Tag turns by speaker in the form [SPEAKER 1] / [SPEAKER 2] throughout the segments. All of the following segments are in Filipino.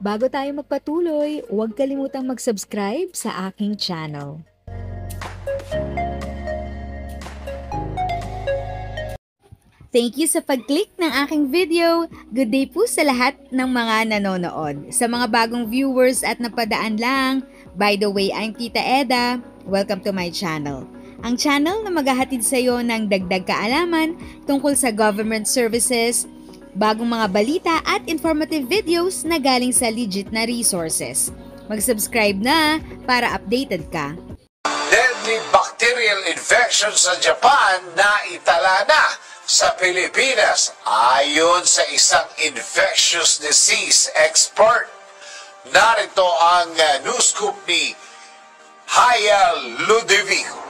[SPEAKER 1] Bago tayo magpatuloy, huwag kalimutang mag-subscribe sa aking channel. Thank you sa pag-click ng aking video. Good day po sa lahat ng mga nanonood. Sa mga bagong viewers at napadaan lang, by the way, I'm Tita Eda. Welcome to my channel. Ang channel na maghahatid sa iyo ng dagdag kaalaman tungkol sa government services, bagong mga balita at informative videos na galing sa legit na resources. Mag-subscribe na para updated ka.
[SPEAKER 2] Deadly bacterial infection sa Japan na itala na sa Pilipinas ayon sa isang infectious disease expert. Narito ang news scoop ni Haya Ludovico.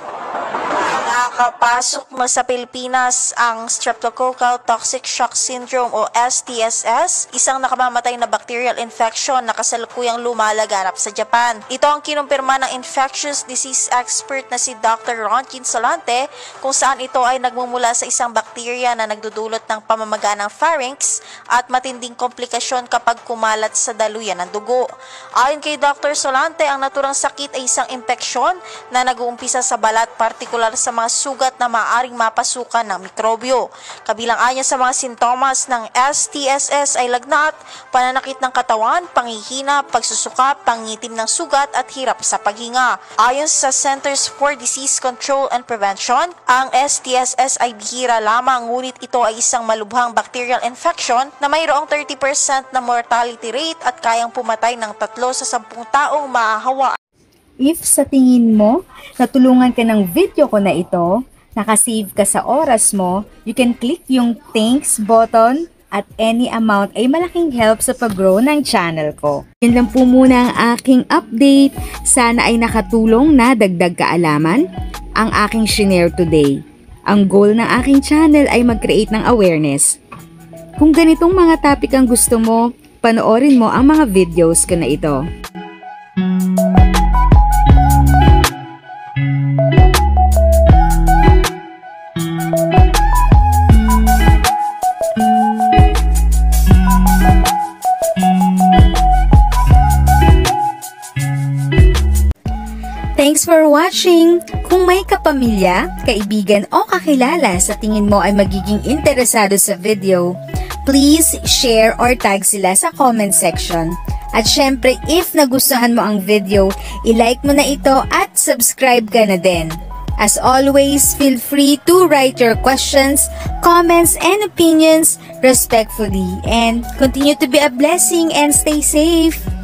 [SPEAKER 3] Nakakapasok na sa Pilipinas ang Streptococcal Toxic Shock Syndrome o STSS, isang nakamamatay na bacterial infection na kasalukuyang lumalaganap sa Japan. Ito ang kinumpirma ng infectious disease expert na si Dr. Ronkin Solante, kung saan ito ay nagmumula sa isang bakterya na nagdudulot ng pamamaga ng pharynx at matinding komplikasyon kapag kumalat sa daluyan ng dugo. Ayon kay Dr. Solante, ang naturang sakit ay isang impeksyon na nag-uumpisa sa balat, partikular sa mga sugat na maaaring mapasukan ng mikrobyo. Kabilang anya sa mga sintomas ng STSS ay lagnat, pananakit ng katawan, panghihina, pagsusuka, pangitim ng sugat at hirap sa paghinga. Ayon sa Centers for Disease Control and Prevention, ang STSS ay bihira lamang, ngunit ito ay isang malubhang bacterial infection na mayroong 30% na mortality rate at kayang pumatay ng 3 sa 10 taong mahahawa.
[SPEAKER 1] If sa tingin mo, natulungan ka ng video ko na ito, nakasave ka sa oras mo, you can click yung thanks button at any amount ay malaking help sa pag-grow ng channel ko. Yun lang po muna ang aking update. Sana ay nakatulong na dagdag kaalaman ang aking shinare today. Ang goal ng aking channel ay mag-create ng awareness. Kung ganitong mga topic ang gusto mo, panoorin mo ang mga videos ko na ito. Thanks for watching! Kung may kapamilya, kaibigan o kakilala sa tingin mo ay magiging interesado sa video, please share or tag sila sa comment section. At syempre, if nagustuhan mo ang video, i-like mo na ito at subscribe ka na din. As always, feel free to write your questions, comments, and opinions respectfully. And continue to be a blessing and stay safe!